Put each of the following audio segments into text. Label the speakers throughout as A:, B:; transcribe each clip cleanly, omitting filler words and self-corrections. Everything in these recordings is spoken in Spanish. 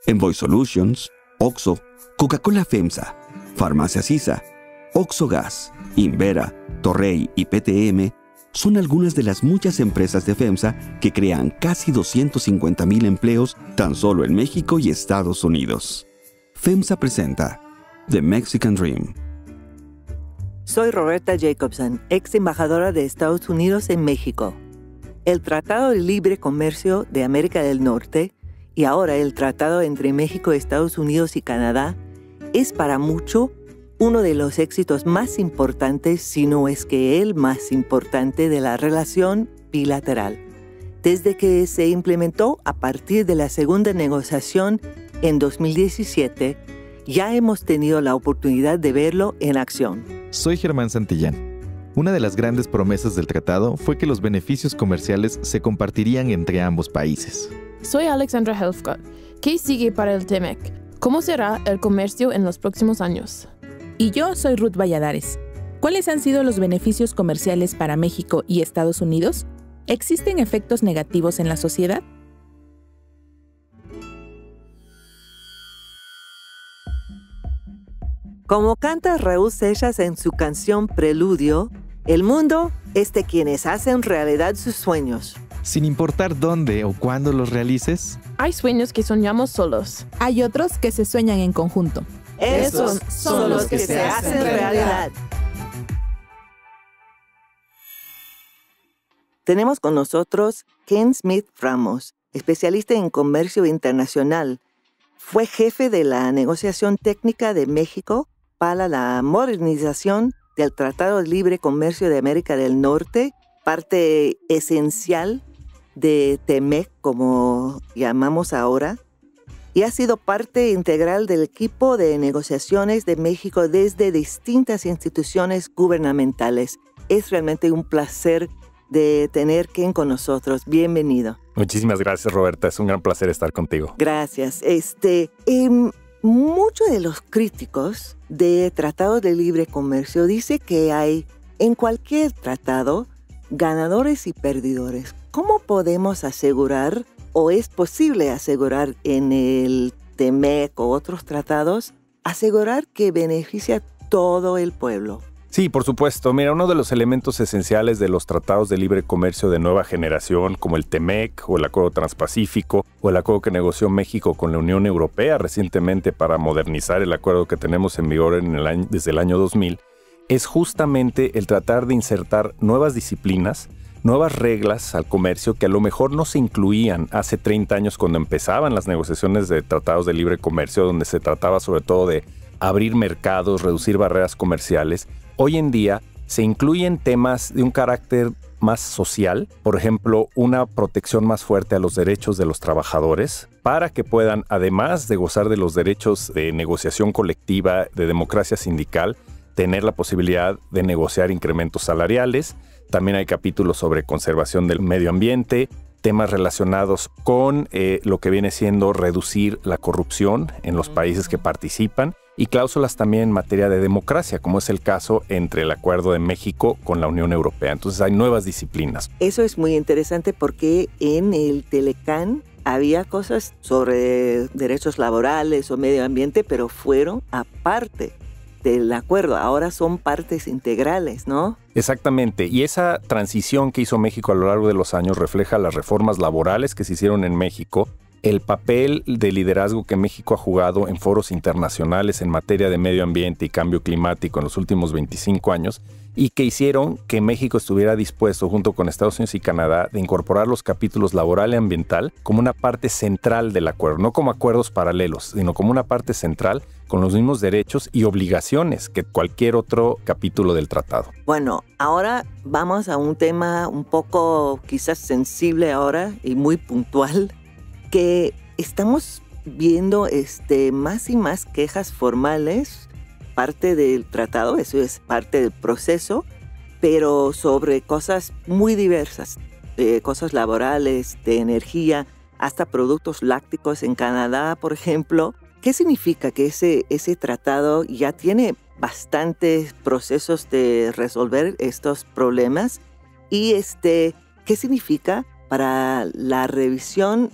A: Envoy Solutions, OXXO, Coca-Cola FEMSA, Farmacia Sisa, OXXO Gas, Invera, Torrey y PTM son algunas de las muchas empresas de FEMSA que crean casi 250,000 empleos tan solo en México y Estados Unidos. FEMSA presenta The Mexican Dream.
B: Soy Roberta Jacobson, ex embajadora de Estados Unidos en México. El Tratado de Libre Comercio de América del Norte y ahora el Tratado entre México, Estados Unidos y Canadá es para mucho uno de los éxitos más importantes, si no es que el más importante, de la relación bilateral. Desde que se implementó a partir de la segunda negociación en 2017, ya hemos tenido la oportunidad de verlo en acción.
C: Soy Germán Santillán. Una de las grandes promesas del tratado fue que los beneficios comerciales se compartirían entre ambos países.
D: Soy Alexandra Helfgott. ¿Qué sigue para el TEMEC? ¿Cómo será el comercio en los próximos años?
E: Y yo soy Ruth Valladares. ¿Cuáles han sido los beneficios comerciales para México y Estados Unidos? ¿Existen efectos negativos en la sociedad?
B: Como canta Raúl Seixas en su canción Preludio, el mundo es de quienes hacen realidad sus sueños.
C: Sin importar dónde o cuándo los realices,
D: Hay sueños que soñamos solos.
E: Hay otros que se sueñan en conjunto.
B: Esos son los que se hacen realidad. Tenemos con nosotros Ken Smith Ramos, especialista en comercio internacional. Fue jefe de la negociación técnica de México para la modernización del Tratado de Libre Comercio de América del Norte, parte esencial de TEMEC, como llamamos ahora, y ha sido parte integral del equipo de negociaciones de México desde distintas instituciones gubernamentales. Es realmente un placer de tener Ken con nosotros. Bienvenido.
F: Muchísimas gracias, Roberta. Es un gran placer estar contigo.
B: Gracias. Muchos de los críticos de tratados de libre comercio dicen que hay en cualquier tratado ganadores y perdedores. ¿Cómo podemos asegurar, o es posible asegurar en el TEMEC o otros tratados, asegurar que beneficia a todo el pueblo?
F: Sí, por supuesto. Mira, uno de los elementos esenciales de los tratados de libre comercio de nueva generación, como el TEMEC o el Acuerdo Transpacífico o el acuerdo que negoció México con la Unión Europea recientemente para modernizar el acuerdo que tenemos en vigor desde el año 2000, es justamente el tratar de insertar nuevas disciplinas, nuevas reglas al comercio que a lo mejor no se incluían hace 30 años cuando empezaban las negociaciones de tratados de libre comercio, donde se trataba sobre todo de abrir mercados, reducir barreras comerciales. Hoy en día se incluyen temas de un carácter más social, por ejemplo, una protección más fuerte a los derechos de los trabajadores para que puedan, además de gozar de los derechos de negociación colectiva, de democracia sindical, tener la posibilidad de negociar incrementos salariales. También hay capítulos sobre conservación del medio ambiente, temas relacionados con lo que viene siendo reducir la corrupción en los países que participan y cláusulas también en materia de democracia, como es el caso entre el Acuerdo de México con la Unión Europea. Entonces hay nuevas disciplinas.
B: Eso es muy interesante porque en el Telecán había cosas sobre derechos laborales o medio ambiente, pero fueron aparte del acuerdo. Ahora son partes integrales, ¿no?
F: Exactamente. Y esa transición que hizo México a lo largo de los años refleja las reformas laborales que se hicieron en México, el papel de liderazgo que México ha jugado en foros internacionales en materia de medio ambiente y cambio climático en los últimos 25 años y que hicieron que México estuviera dispuesto, junto con Estados Unidos y Canadá, de incorporar los capítulos laboral y ambiental como una parte central del acuerdo, no como acuerdos paralelos, sino como una parte central con los mismos derechos y obligaciones que cualquier otro capítulo del tratado.
B: Bueno, ahora vamos a un tema un poco quizás sensible ahora y muy puntual, que estamos viendo más y más quejas formales, parte del tratado, eso es parte del proceso, pero sobre cosas muy diversas, cosas laborales, de energía, hasta productos lácticos en Canadá, por ejemplo. ¿Qué significa que ese tratado ya tiene bastantes procesos de resolver estos problemas? Y ¿qué significa para la revisión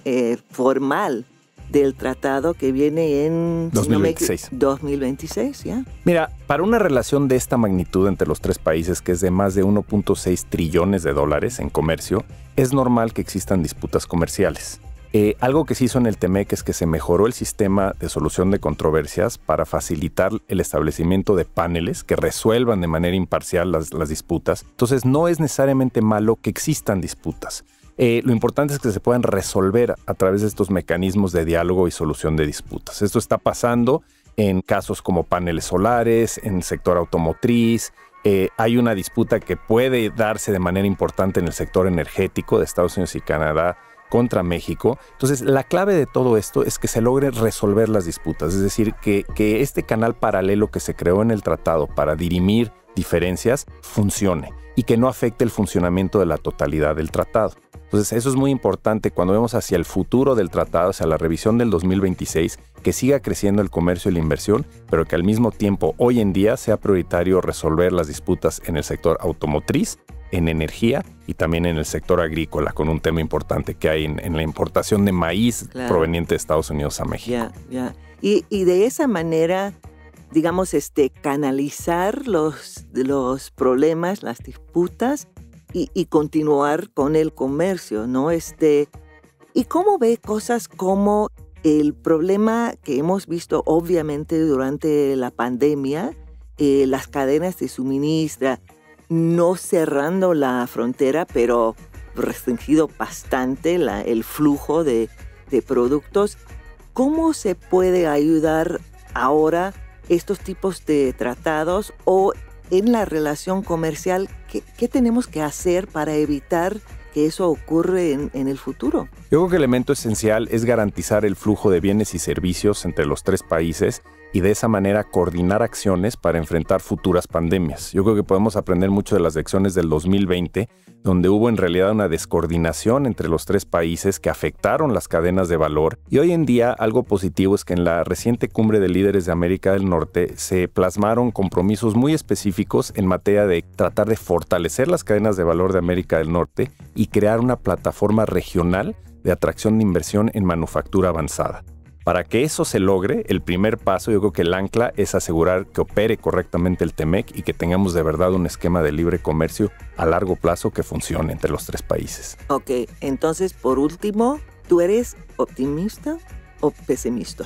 B: formal del tratado que viene en
F: 2026.
B: 2026, ¿ya?
F: Mira, para una relación de esta magnitud entre los tres países, que es de más de 1.6 trillones de dólares en comercio, es normal que existan disputas comerciales. Algo que se hizo en el TEMEC es que se mejoró el sistema de solución de controversias para facilitar el establecimiento de paneles que resuelvan de manera imparcial las disputas. Entonces, no es necesariamente malo que existan disputas. Lo importante es que se puedan resolver a través de estos mecanismos de diálogo y solución de disputas. Esto está pasando en casos como paneles solares, en el sector automotriz. Hay una disputa que puede darse de manera importante en el sector energético de Estados Unidos y Canadá contra México. Entonces, la clave de todo esto es que se logre resolver las disputas, es decir, que este canal paralelo que se creó en el tratado para dirimir diferencias funcione y que no afecte el funcionamiento de la totalidad del tratado. Entonces, eso es muy importante cuando vemos hacia el futuro del tratado, hacia la revisión del 2026, que siga creciendo el comercio y la inversión, pero que al mismo tiempo, hoy en día, sea prioritario resolver las disputas en el sector automotriz, en energía y también en el sector agrícola, con un tema importante que hay en la importación de maíz proveniente de Estados Unidos a México.
B: Ya. Y de esa manera, digamos, canalizar los problemas, las disputas y continuar con el comercio, ¿no? ¿Y cómo ve cosas como el problema que hemos visto obviamente durante la pandemia, las cadenas de suministro, no cerrando la frontera, pero restringido bastante el flujo de productos? ¿Cómo se puede ayudar ahora estos tipos de tratados o en la relación comercial? ¿Qué tenemos que hacer para evitar que eso ocurre en el futuro?
F: Yo creo que el elemento esencial es garantizar el flujo de bienes y servicios entre los tres países y de esa manera coordinar acciones para enfrentar futuras pandemias. Yo creo que podemos aprender mucho de las lecciones del 2020, donde hubo en realidad una descoordinación entre los tres países que afectaron las cadenas de valor. Y hoy en día algo positivo es que en la reciente cumbre de líderes de América del Norte se plasmaron compromisos muy específicos en materia de tratar de fortalecer las cadenas de valor de América del Norte y crear una plataforma regional de atracción de inversión en manufactura avanzada. Para que eso se logre, el primer paso, yo creo que el ancla es asegurar que opere correctamente el TEMEC y que tengamos de verdad un esquema de libre comercio a largo plazo que funcione entre los tres países.
B: Ok, entonces por último, ¿tú eres optimista o pesimista?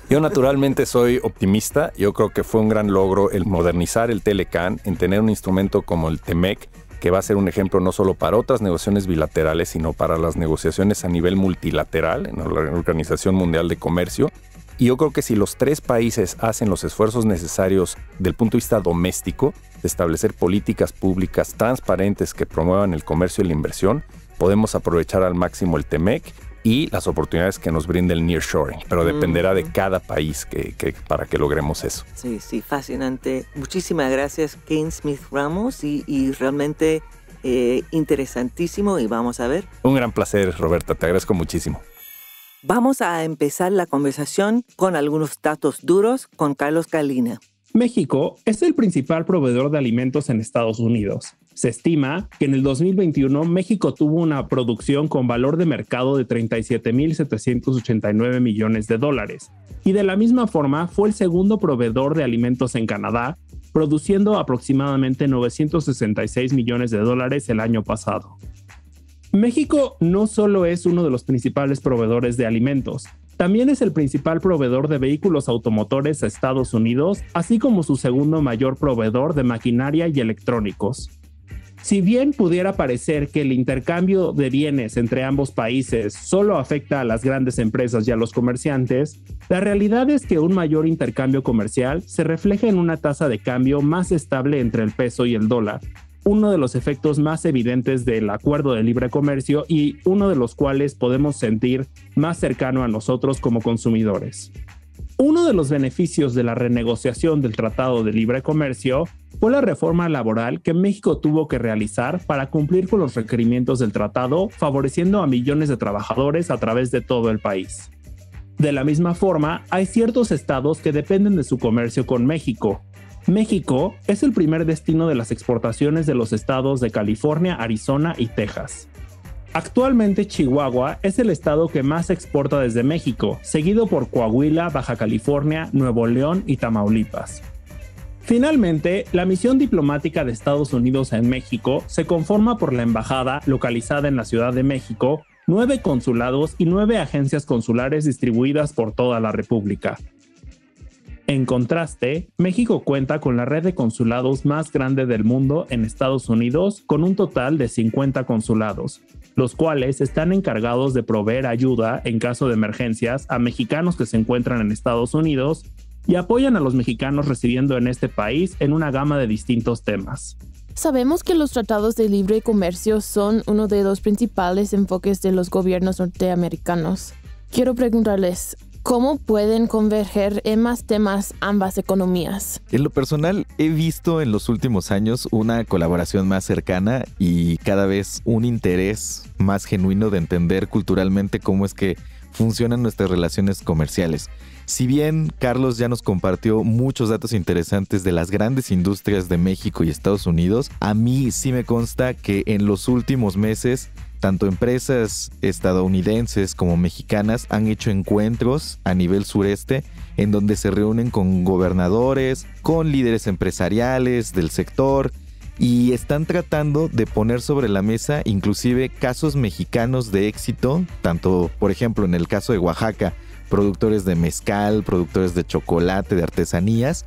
F: Yo naturalmente soy optimista. Yo creo que fue un gran logro el modernizar el TLCAN, en tener un instrumento como el TEMEC, que va a ser un ejemplo no solo para otras negociaciones bilaterales, sino para las negociaciones a nivel multilateral en la Organización Mundial de Comercio. Y yo creo que si los tres países hacen los esfuerzos necesarios del punto de vista doméstico, de establecer políticas públicas transparentes que promuevan el comercio y la inversión, podemos aprovechar al máximo el TEMEC y las oportunidades que nos brinda el nearshoring, pero dependerá de cada país para que logremos eso.
B: Sí, fascinante. Muchísimas gracias, Kane Smith Ramos, y realmente interesantísimo, y vamos a ver.
F: Un gran placer, Roberta, te agradezco muchísimo.
B: Vamos a empezar la conversación con algunos datos duros con Carlos Galina.
G: México es el principal proveedor de alimentos en Estados Unidos. Se estima que en el 2021 México tuvo una producción con valor de mercado de 37.789 millones de dólares y de la misma forma fue el segundo proveedor de alimentos en Canadá, produciendo aproximadamente 966 millones de dólares el año pasado. México no solo es uno de los principales proveedores de alimentos, también es el principal proveedor de vehículos automotores a Estados Unidos, así como su segundo mayor proveedor de maquinaria y electrónicos. Si bien pudiera parecer que el intercambio de bienes entre ambos países solo afecta a las grandes empresas y a los comerciantes, la realidad es que un mayor intercambio comercial se refleja en una tasa de cambio más estable entre el peso y el dólar, uno de los efectos más evidentes del acuerdo de libre comercio y uno de los cuales podemos sentir más cercano a nosotros como consumidores. Uno de los beneficios de la renegociación del Tratado de Libre Comercio fue la reforma laboral que México tuvo que realizar para cumplir con los requerimientos del tratado, favoreciendo a millones de trabajadores a través de todo el país. De la misma forma, hay ciertos estados que dependen de su comercio con México. México es el primer destino de las exportaciones de los estados de California, Arizona y Texas. Actualmente Chihuahua es el estado que más exporta desde México, seguido por Coahuila, Baja California, Nuevo León y Tamaulipas. Finalmente, la misión diplomática de Estados Unidos en México se conforma por la embajada localizada en la Ciudad de México, 9 consulados y 9 agencias consulares distribuidas por toda la República. En contraste, México cuenta con la red de consulados más grande del mundo en Estados Unidos, con un total de 50 consulados, los cuales están encargados de proveer ayuda en caso de emergencias a mexicanos que se encuentran en Estados Unidos y apoyan a los mexicanos residiendo en este país en una gama de distintos temas.
D: Sabemos que los tratados de libre comercio son uno de los principales enfoques de los gobiernos norteamericanos. Quiero preguntarles, ¿cómo pueden converger en más temas ambas economías?
C: En lo personal, he visto en los últimos años una colaboración más cercana y cada vez un interés más genuino de entender culturalmente cómo es que funcionan nuestras relaciones comerciales. Si bien Carlos ya nos compartió muchos datos interesantes de las grandes industrias de México y Estados Unidos, a mí sí me consta que en los últimos meses tanto empresas estadounidenses como mexicanas han hecho encuentros a nivel sureste en donde se reúnen con gobernadores, con líderes empresariales del sector y están tratando de poner sobre la mesa inclusive casos mexicanos de éxito, tanto por ejemplo en el caso de Oaxaca, productores de mezcal, productores de chocolate, de artesanías,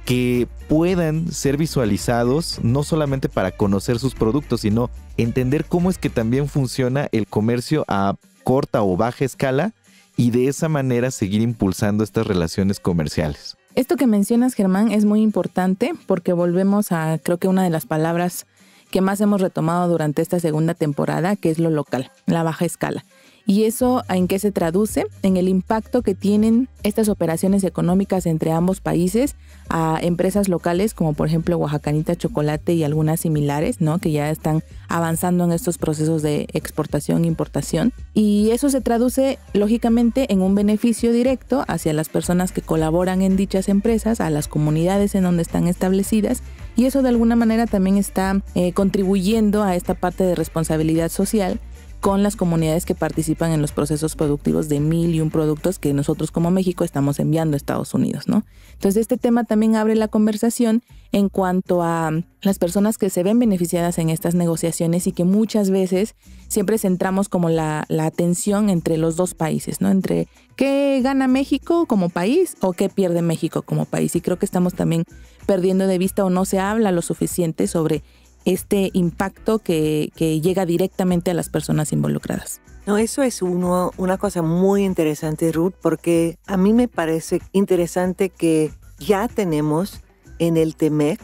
C: que puedan ser visualizados no solamente para conocer sus productos, sino entender cómo es que también funciona el comercio a corta o baja escala y de esa manera seguir impulsando estas relaciones comerciales.
E: Esto que mencionas, Germán, es muy importante porque volvemos a, creo que una de las palabras que más hemos retomado durante esta segunda temporada, que es lo local, la baja escala. ¿Y eso en qué se traduce? En el impacto que tienen estas operaciones económicas entre ambos países a empresas locales como por ejemplo Oaxacanita Chocolate y algunas similares, ¿no? Que ya están avanzando en estos procesos de exportación e importación. Y eso se traduce lógicamente en un beneficio directo hacia las personas que colaboran en dichas empresas, a las comunidades en donde están establecidas. Y eso de alguna manera también está contribuyendo a esta parte de responsabilidad social con las comunidades que participan en los procesos productivos de 1001 productos que nosotros como México estamos enviando a Estados Unidos, ¿no? Entonces este tema también abre la conversación en cuanto a las personas que se ven beneficiadas en estas negociaciones y que muchas veces siempre centramos como la atención entre los dos países, ¿no? Entre qué gana México como país o qué pierde México como país. Y creo que estamos también perdiendo de vista o no se habla lo suficiente sobre este impacto que llega directamente a las personas involucradas.
B: No, eso es una cosa muy interesante, Ruth, porque a mí me parece interesante que ya tenemos en el TEMEC,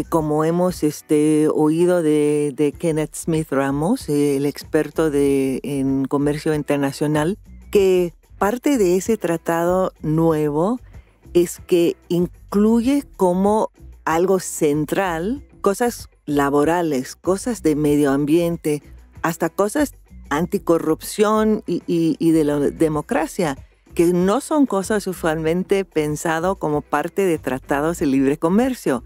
B: como hemos oído de Kenneth Smith Ramos, el experto en comercio internacional, que parte de ese tratado nuevo es que incluye como algo central cosas laborales, cosas de medio ambiente, hasta cosas anticorrupción y de la democracia, que no son cosas usualmente pensadas como parte de tratados de libre comercio.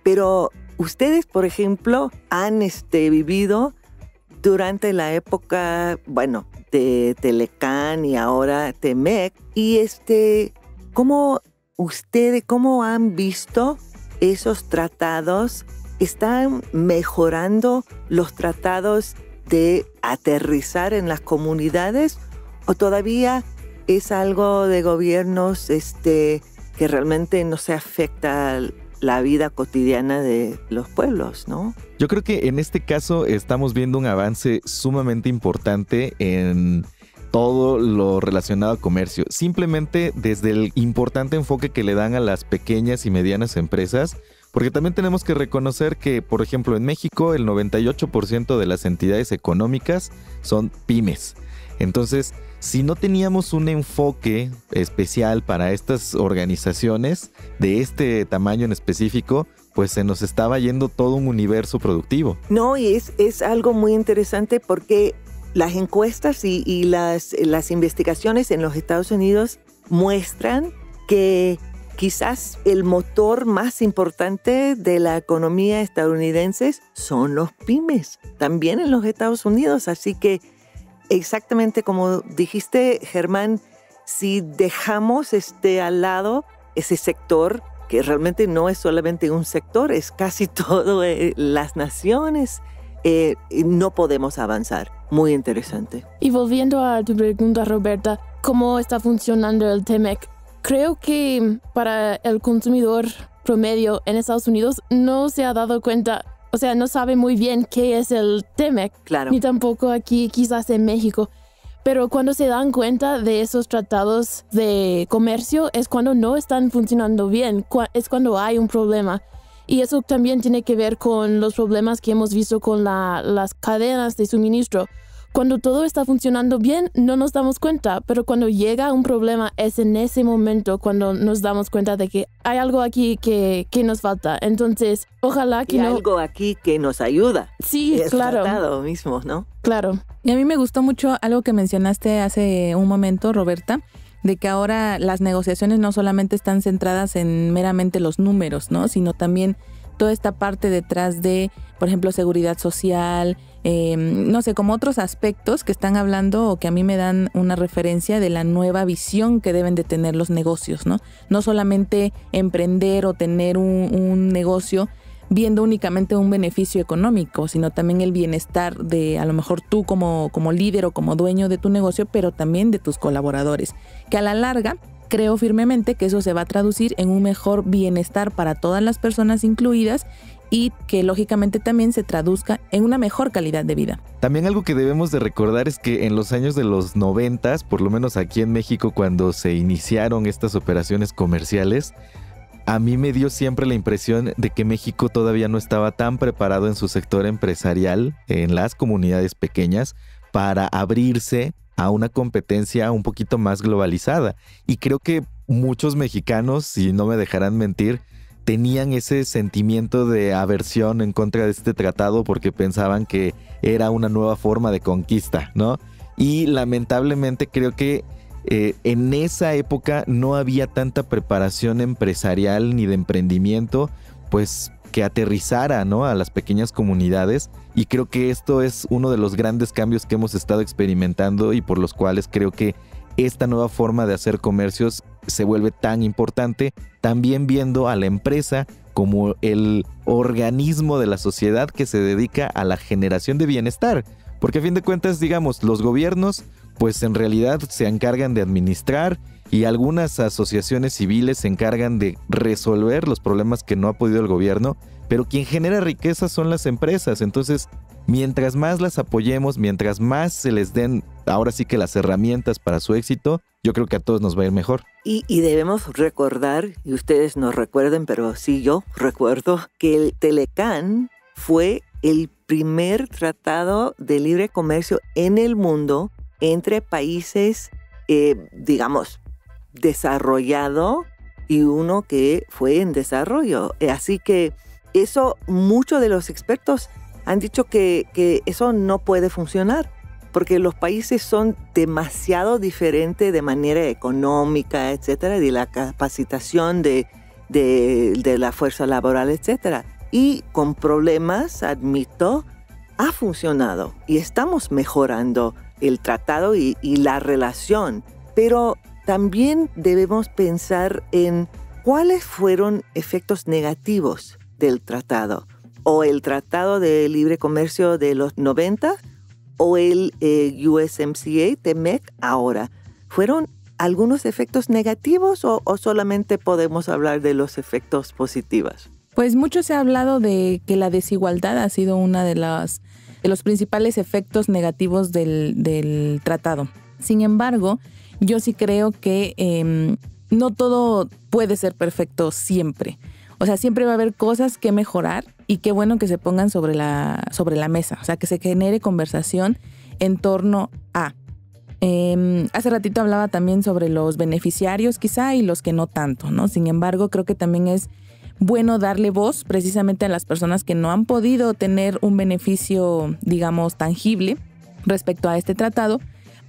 B: Pero ustedes, por ejemplo, han vivido durante la época, de Telecán y ahora TEMEC, y ¿cómo han visto esos tratados? ¿Están mejorando los tratados de aterrizar en las comunidades o todavía es algo de gobiernos que realmente no se afecta la vida cotidiana de los pueblos, ¿no?
C: Yo creo que en este caso estamos viendo un avance sumamente importante en todo lo relacionado a comercio. Simplemente desde el importante enfoque que le dan a las pequeñas y medianas empresas, porque también tenemos que reconocer que, por ejemplo, en México el 98% de las entidades económicas son pymes. Entonces, si no teníamos un enfoque especial para estas organizaciones de este tamaño en específico, pues se nos estaba yendo todo un universo productivo.
B: No, y es algo muy interesante porque las encuestas y las investigaciones en los Estados Unidos muestran que quizás el motor más importante de la economía estadounidense son los pymes, también en los Estados Unidos. Así que exactamente como dijiste, Germán, si dejamos al lado ese sector, que realmente no es solamente un sector, es casi todo las naciones, no podemos avanzar. Muy interesante.
D: Y volviendo a tu pregunta, Roberta, ¿cómo está funcionando el TMEC? Creo que para el consumidor promedio en Estados Unidos no se ha dado cuenta, o sea, no sabe muy bien qué es el TMEC,
B: claro,
D: ni tampoco aquí quizás en México. Pero cuando se dan cuenta de esos tratados de comercio es cuando no están funcionando bien, es cuando hay un problema. Y eso también tiene que ver con los problemas que hemos visto con las cadenas de suministro. Cuando todo está funcionando bien, no nos damos cuenta, pero cuando llega un problema es en ese momento cuando nos damos cuenta de que hay algo aquí que nos falta. Entonces, ojalá que
B: y algo aquí que nos ayuda.
D: Sí, claro.
B: El tratado mismo, ¿no?
D: Claro.
E: Y a mí me gustó mucho algo que mencionaste hace un momento, Roberta, de que ahora las negociaciones no solamente están centradas en meramente los números, ¿no? Sino también toda esta parte detrás de, por ejemplo, seguridad social, no sé, como otros aspectos que están hablando o que a mí me dan una referencia de la nueva visión que deben de tener los negocios, ¿no? No solamente emprender o tener un negocio viendo únicamente un beneficio económico, sino también el bienestar de a lo mejor tú como líder o como dueño de tu negocio, pero también de tus colaboradores, que a la larga creo firmemente que eso se va a traducir en un mejor bienestar para todas las personas incluidas y que lógicamente también se traduzca en una mejor calidad de vida.
C: También algo que debemos de recordar es que en los años de los 90, por lo menos aquí en México, cuando se iniciaron estas operaciones comerciales, a mí me dio siempre la impresión de que México todavía no estaba tan preparado en su sector empresarial, en las comunidades pequeñas, para abrirse a una competencia un poquito más globalizada. Y creo que muchos mexicanos, si no me dejarán mentir, tenían ese sentimiento de aversión en contra de este tratado porque pensaban que era una nueva forma de conquista, ¿no? Y lamentablemente creo que en esa época no había tanta preparación empresarial ni de emprendimiento, pues que aterrizara, ¿no?, a las pequeñas comunidades, y creo que esto es uno de los grandes cambios que hemos estado experimentando y por los cuales creo que esta nueva forma de hacer comercios se vuelve tan importante, también viendo a la empresa como el organismo de la sociedad que se dedica a la generación de bienestar, porque a fin de cuentas, digamos, los gobiernos pues en realidad se encargan de administrar y algunas asociaciones civiles se encargan de resolver los problemas que no ha podido el gobierno, pero quien genera riqueza son las empresas. Entonces, mientras más las apoyemos, mientras más se les den ahora sí que las herramientas para su éxito, yo creo que a todos nos va a ir mejor.
B: Y debemos recordar, y ustedes no recuerden, pero sí yo recuerdo, que el Telecán fue el primer tratado de libre comercio en el mundo entre países, digamos, desarrollado y uno que fue en desarrollo. Así que eso, muchos de los expertos han dicho que eso no puede funcionar porque los países son demasiado diferentes de manera económica, etcétera, de la capacitación de la fuerza laboral, etcétera. Y con problemas, admito, ha funcionado y estamos mejorando el tratado y la relación, pero también debemos pensar en cuáles fueron efectos negativos del tratado, o el Tratado de Libre Comercio de los 90 o el USMCA, TMEC ahora. ¿Fueron algunos efectos negativos o solamente podemos hablar de los efectos positivos?
E: Pues mucho se ha hablado de que la desigualdad ha sido una de los principales efectos negativos del tratado. Sin embargo, yo sí creo que no todo puede ser perfecto siempre. O sea, siempre va a haber cosas que mejorar y qué bueno que se pongan sobre la mesa. O sea, que se genere conversación en torno a. Hace ratito hablaba también sobre los beneficiarios quizá y los que no tanto, ¿no? Sin embargo, creo que también es bueno darle voz precisamente a las personas que no han podido tener un beneficio, digamos, tangible respecto a este tratado,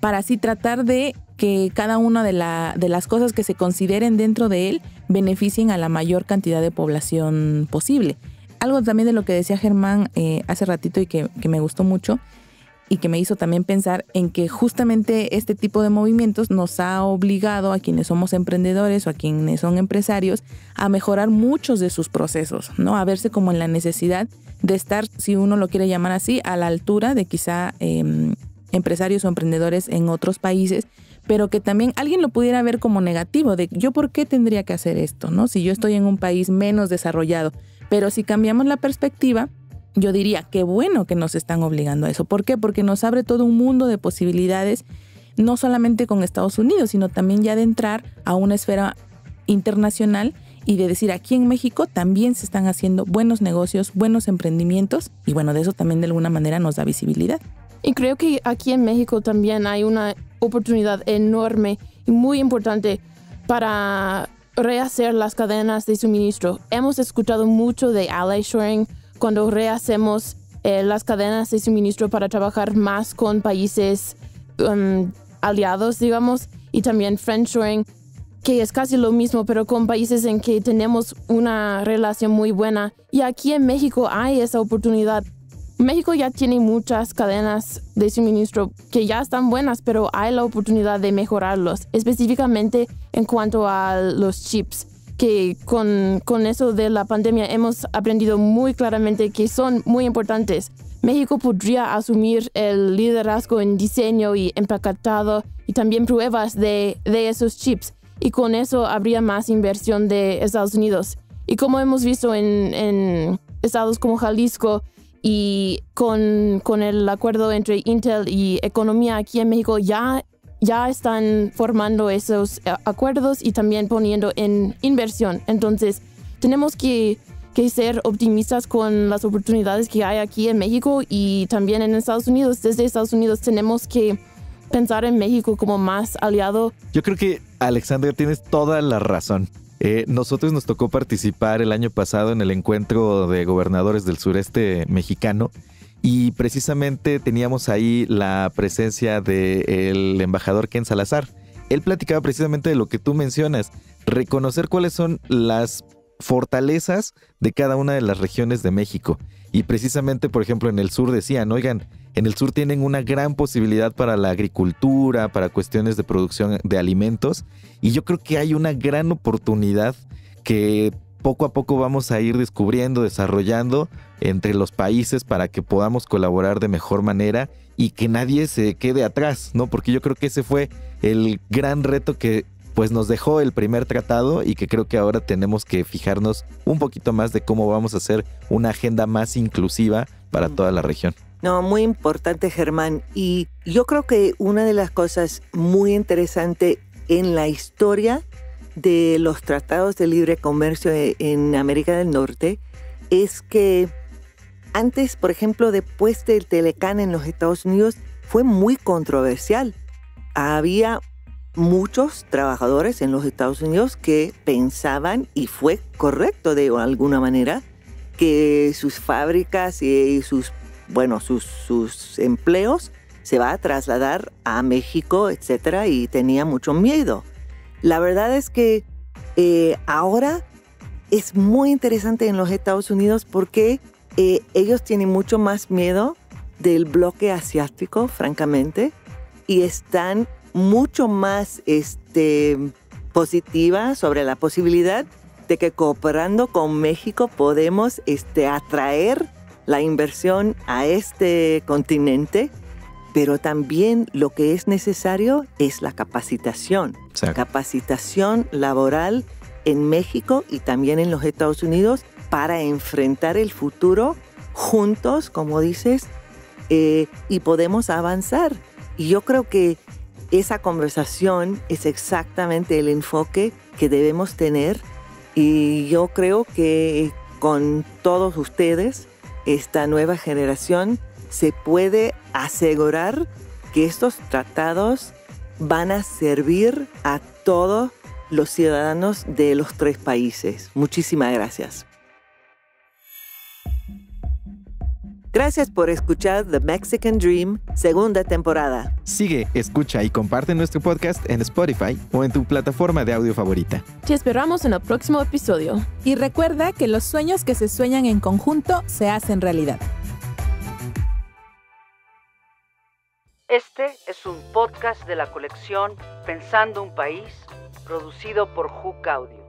E: para así tratar de que cada una de las cosas que se consideren dentro de él beneficien a la mayor cantidad de población posible. Algo también de lo que decía Germán hace ratito y que me gustó mucho y que me hizo también pensar en que justamente este tipo de movimientos nos ha obligado a quienes somos emprendedores o a quienes son empresarios a mejorar muchos de sus procesos, ¿no? A verse como en la necesidad de estar, si uno lo quiere llamar así, a la altura de quizá empresarios o emprendedores en otros países, pero que también alguien lo pudiera ver como negativo, de yo por qué tendría que hacer esto, ¿no? Si yo estoy en un país menos desarrollado. Pero si cambiamos la perspectiva, yo diría qué bueno que nos están obligando a eso. ¿Por qué? Porque nos abre todo un mundo de posibilidades, no solamente con Estados Unidos, sino también ya de entrar a una esfera internacional y de decir aquí en México también se están haciendo buenos negocios, buenos emprendimientos y bueno, de eso también de alguna manera nos da visibilidad.
D: Y creo que aquí en México también hay una oportunidad enorme y muy importante para rehacer las cadenas de suministro. Hemos escuchado mucho de ally shoring cuando rehacemos las cadenas de suministro para trabajar más con países aliados, digamos, y también friendshoring, que es casi lo mismo, pero con países en que tenemos una relación muy buena. Y aquí en México hay esa oportunidad. México ya tiene muchas cadenas de suministro que ya están buenas, pero hay la oportunidad de mejorarlos, específicamente en cuanto a los chips, que con eso de la pandemia hemos aprendido muy claramente que son muy importantes. México podría asumir el liderazgo en diseño y empaquetado y también pruebas de esos chips, y con eso habría más inversión de Estados Unidos. Y como hemos visto en estados como Jalisco, y con el acuerdo entre Intel y Economía aquí en México ya están formando esos acuerdos y también poniendo en inversión. Entonces tenemos que ser optimistas con las oportunidades que hay aquí en México y también en Estados Unidos. Desde Estados Unidos tenemos que pensar en México como más aliado.
C: Yo creo que, Alexandra, tienes toda la razón. Nosotros nos tocó participar el año pasado en el encuentro de gobernadores del sureste mexicano y precisamente teníamos ahí la presencia del embajador Ken Salazar. Él platicaba precisamente de lo que tú mencionas, reconocer cuáles son las fortalezas de cada una de las regiones de México. Y precisamente, por ejemplo, en el sur decían, oigan, en el sur tienen una gran posibilidad para la agricultura, para cuestiones de producción de alimentos, y yo creo que hay una gran oportunidad que poco a poco vamos a ir descubriendo, desarrollando entre los países para que podamos colaborar de mejor manera y que nadie se quede atrás, ¿no? Porque yo creo que ese fue el gran reto que pues nos dejó el primer tratado y que creo que ahora tenemos que fijarnos un poquito más de cómo vamos a hacer una agenda más inclusiva para toda la región.
B: No, muy importante, Germán. Y yo creo que una de las cosas muy interesantes en la historia de los tratados de libre comercio en América del Norte es que antes, por ejemplo, después del Telecán en los Estados Unidos, fue muy controversial. Había muchos trabajadores en los Estados Unidos que pensaban, y fue correcto de alguna manera, que sus fábricas y sus empleos se va a trasladar a México, etcétera, y tenía mucho miedo. La verdad es que ahora es muy interesante en los Estados Unidos porque ellos tienen mucho más miedo del bloque asiático, francamente, y están mucho más positiva sobre la posibilidad de que cooperando con México podemos atraer la inversión a este continente, pero también lo que es necesario es la capacitación.
C: Exacto.
B: Capacitación laboral en México y también en los Estados Unidos para enfrentar el futuro juntos, como dices, y podemos avanzar. Y yo creo que esa conversación es exactamente el enfoque que debemos tener, y yo creo que con todos ustedes, esta nueva generación, se puede asegurar que estos tratados van a servir a todos los ciudadanos de los 3 países. Muchísimas gracias. Gracias por escuchar The Mexican Dream, segunda temporada.
C: Sigue, escucha y comparte nuestro podcast en Spotify o en tu plataforma de audio favorita.
D: Te esperamos en el próximo episodio.
E: Y recuerda que los sueños que se sueñan en conjunto se hacen realidad.
H: Este es un podcast de la colección Pensando un País, producido por Hook Audio.